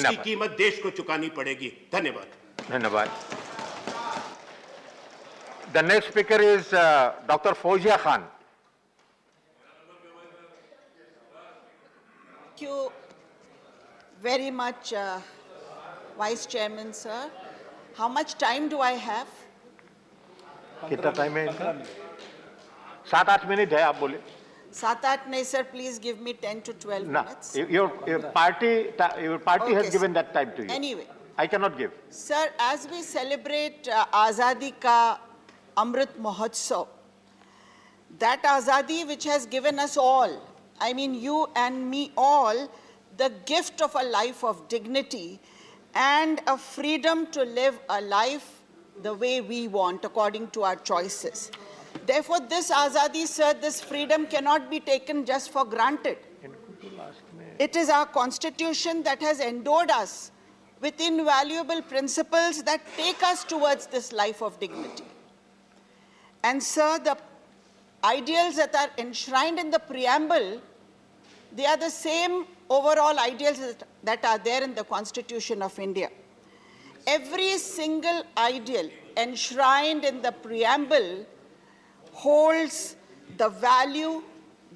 जिसकी कीमत देश को चुकानी पड़ेगी। धन्यवाद। धन्यवाद। The next speaker is Dr. Fauzia Khan. Thank you very much, Vice Chairman, sir. How much time do I have? कितना टाइम है इनका? 7-8 मिनट है, आप बोले। 7-8 नहीं, sir. Please give me 10 to 12 minutes. Your party Okay, has sir. given that time to you. Anyway. I cannot give. Sir, as we celebrate Azadi Ka Amrit Mahotsav, that Azadi which has given us all, I mean you and me all, the gift of a life of dignity and a freedom to live a life the way we want, according to our choices. Therefore, this Azadi, sir, this freedom cannot be taken just for granted. It is our constitution that has endowed us with invaluable principles that take us towards this life of dignity. And sir, the ideals that are enshrined in the preamble, they are the same overall ideals that are there in the Constitution of India. Every single ideal enshrined in the preamble holds the value,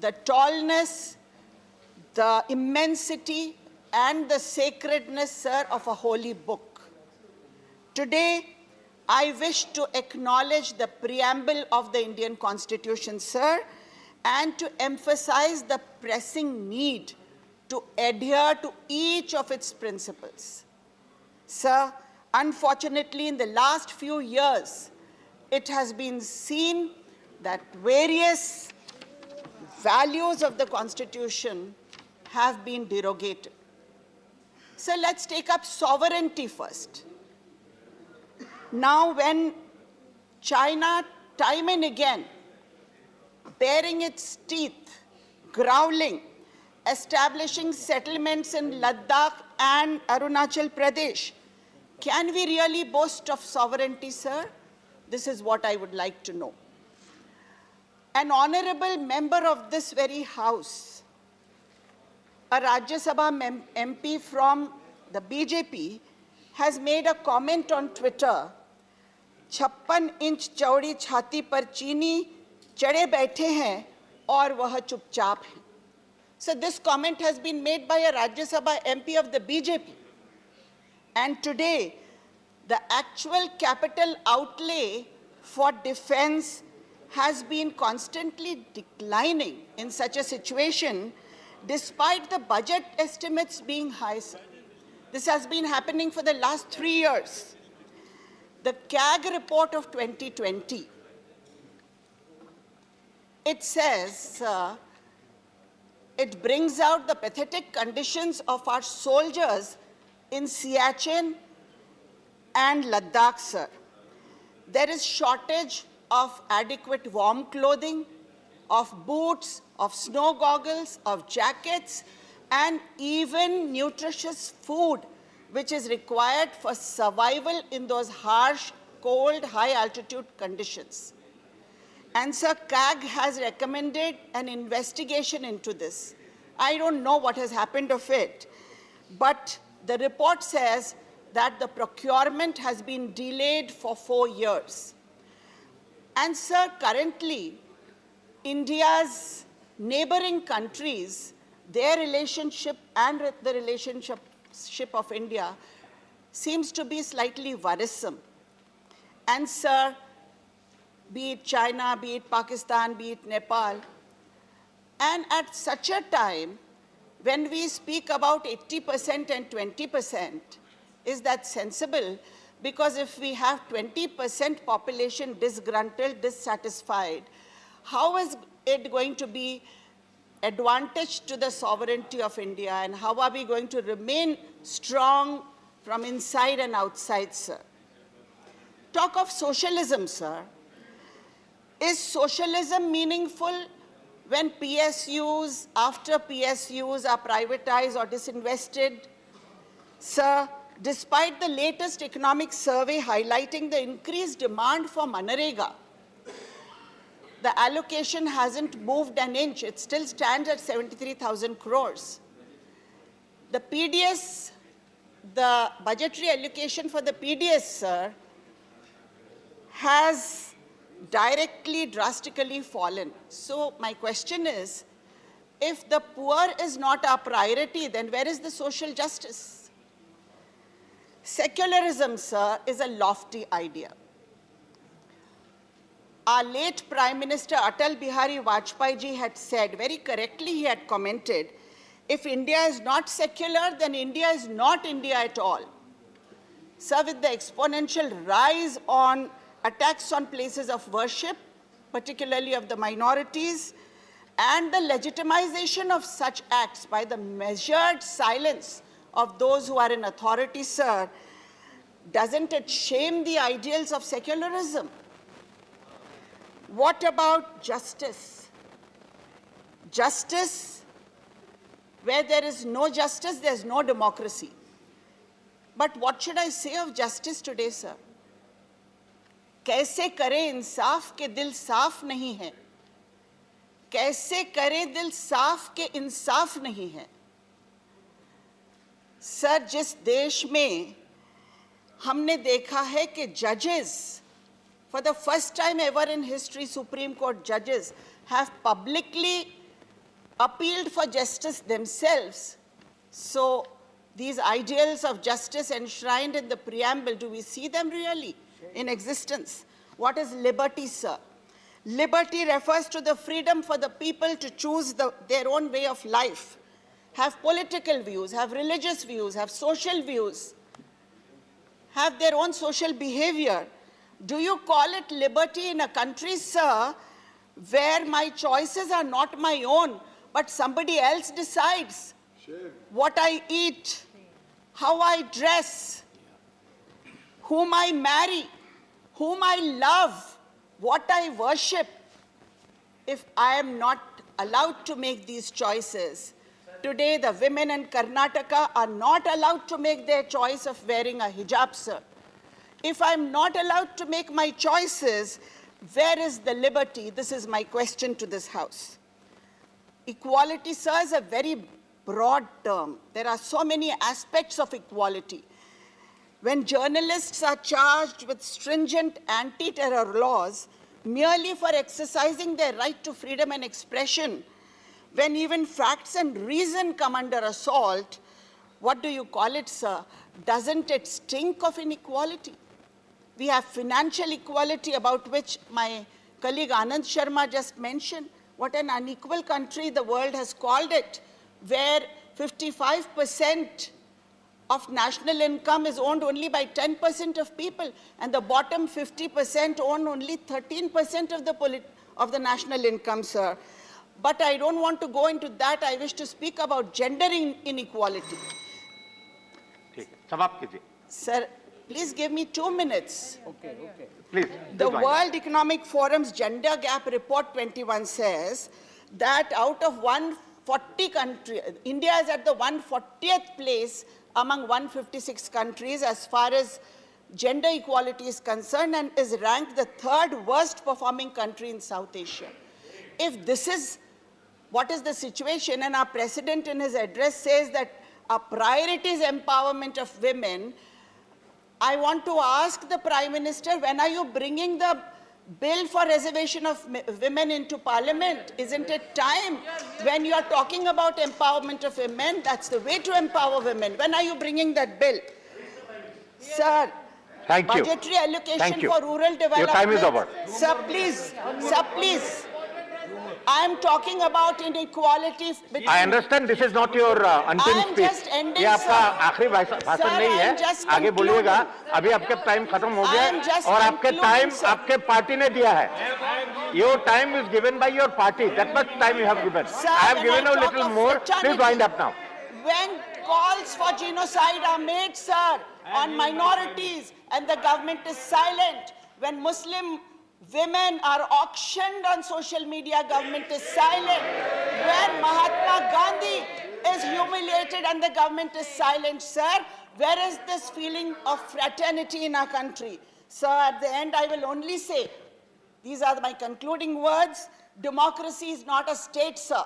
the tallness, the immensity, and the sacredness, sir, of a holy book. Today, I wish to acknowledge the preamble of the Indian Constitution, sir, and to emphasize the pressing need to adhere to each of its principles. Sir, unfortunately, in the last few years, it has been seen that various values of the Constitution have been derogated. So let's take up sovereignty first. Now, when China, time and again, baring its teeth, growling, establishing settlements in Ladakh and Arunachal Pradesh, can we really boast of sovereignty, sir? This is what I would like to know. An honorable member of this very house, a Rajya Sabha MP from the BJP, has made a comment on Twitter, 56 inch चौड़ी छाती पर चीनी चढ़े बैठे हैं और वह चुपचाप हैं. So this comment has been made by a Rajya Sabha MP of the BJP. And today, the actual capital outlay for defense has been constantly declining in such a situation, despite the budget estimates being high. This has been happening for the last 3 years. The CAG report of 2020, it says, it brings out the pathetic conditions of our soldiers in Siachen and Ladakh, sir. There is shortage of adequate warm clothing, of boots, of snow goggles, of jackets, and even nutritious food, which is required for survival in those harsh, cold, high-altitude conditions. And Sir, CAG has recommended an investigation into this. I don't know what has happened of it, but the report says that the procurement has been delayed for 4 years. And sir, currently, India's neighboring countries, their relationship and the relationship of India seems to be slightly worrisome. And sir, be it China, be it Pakistan, be it Nepal, and at such a time, when we speak about 80% and 20%, is that sensible? Because if we have 20% population disgruntled, dissatisfied, how is it going to be advantage to the sovereignty of India, and how are we going to remain strong from inside and outside, sir? Talk of socialism, sir. Is socialism meaningful when PSUs, after PSUs are privatized or disinvested? Sir, despite the latest economic survey highlighting the increased demand for Manrega, the allocation hasn't moved an inch. It still stands at 73,000 crores. The PDS the budgetary allocation for the PDS, sir, has directly, drastically fallen. So my question is, if the poor is not our priority, then where is the social justice? Secularism, sir, is a lofty idea. Our late Prime Minister Atal Bihari Vajpayee ji had said, very correctly he had commented, if India is not secular, then India is not India at all. Sir, with the exponential rise on attacks on places of worship, particularly of the minorities, and the legitimization of such acts by the measured silence of those who are in authority, sir, doesn't it shame the ideals of secularism? What about justice? Justice, where there is no justice, there is no democracy. But what should I say of justice today, sir? कैसे करें इंसाफ के दिल साफ नहीं है, कैसे करें दिल साफ के इंसाफ नहीं है. सर, जिस देश में हमने देखा है कि judges, for the first time ever in history, Supreme Court judges have publicly appealed for justice themselves. So these ideals of justice enshrined in the preamble, do we see them really in existence? What is liberty, sir? Liberty refers to the freedom for the people to choose their own way of life, have political views, have religious views, have social views, have their own social behavior. Do you call it liberty in a country, sir, where my choices are not my own, but somebody else decides what I eat, how I dress, whom I marry, whom I love, what I worship? If I am not allowed to make these choices, today the women in Karnataka are not allowed to make their choice of wearing a hijab, sir. If I'm not allowed to make my choices, where is the liberty? This is my question to this House. Equality, sir, is a very broad term. There are so many aspects of equality. When journalists are charged with stringent anti-terror laws merely for exercising their right to freedom and expression, when even facts and reason come under assault, what do you call it, sir? Doesn't it stink of inequality? We have financial equality, about which my colleague Anand Sharma just mentioned. What an unequal country the world has called it, where 55% of national income is owned only by 10% of people, and the bottom 50% own only 13% of the national income, sir. But I don't want to go into that. I wish to speak about gender inequality. Sir, please give me 2 minutes. Okay. Please. The World Economic Forum's Gender Gap Report 21 says that out of 140 countries, India is at the 140th place among 156 countries as far as gender equality is concerned, and is ranked the 3rd worst performing country in South Asia. If this is what is the situation, and our president in his address says that our priority is empowerment of women, I want to ask the Prime Minister, when are you bringing the bill for reservation of women into Parliament? Isn't it time? When you are talking about empowerment of women, that's the way to empower women. When are you bringing that bill? Sir, Thank you. budgetary allocation Thank you. for rural development. Your time is over. Sir, please. I am talking about inequality between... I understand this is not your अंतिम I am speech. just ending, ये आपका sir. आखिरी भाषण Sir, नहीं I am है. just आगे बोलिएगा. concluding. अभी आपके टाइम खत्म हो I गया am just और आपके concluding, टाइम sir. आपके पार्टी ने दिया है. Your time is given by your party. That much time you have given. Sir, I have when given I a talk little of more. fraternity, Please wind up now. When calls for genocide are made, sir, on minorities, and the government is silent, when Muslim women are auctioned on social media, government is silent. When Mahatma Gandhi is humiliated and the government is silent, sir, where is this feeling of fraternity in our country? Sir, at the end, I will only say, these are my concluding words, democracy is not a state, sir.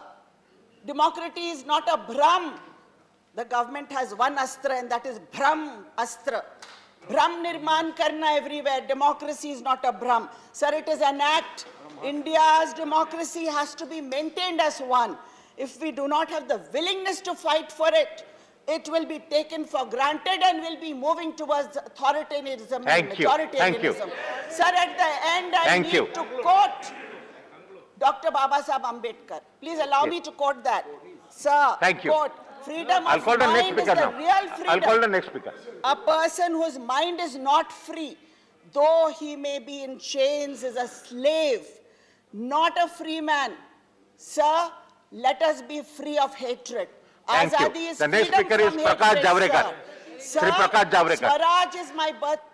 Democracy is not a Brahm. the government has one astra, and that is Brahm Astra. Brahm Nirman karna everywhere. Democracy is not a Brahm. Sir, it is an act. India's democracy has to be maintained as one. If we do not have the willingness to fight for it, it will be taken for granted and will be moving towards authoritarianism and majoritarianism. Thank you. Sir, at the end, I need to quote Dr. Baba Sahib Ambedkar. Please allow me to quote that. Sir, Thank you. quote, freedom I'll of call the next mind is speaker the now. real freedom. I'll call the next speaker. A person whose mind is not free, though he may be in chains, is a slave, not a free man. Sir, let us be free of hatred. Thank you. Azadi is The next freedom speaker is from Prakash hatred, Javadekar. sir. Shri Prakash Javadekar. Swaraj is my birthplace.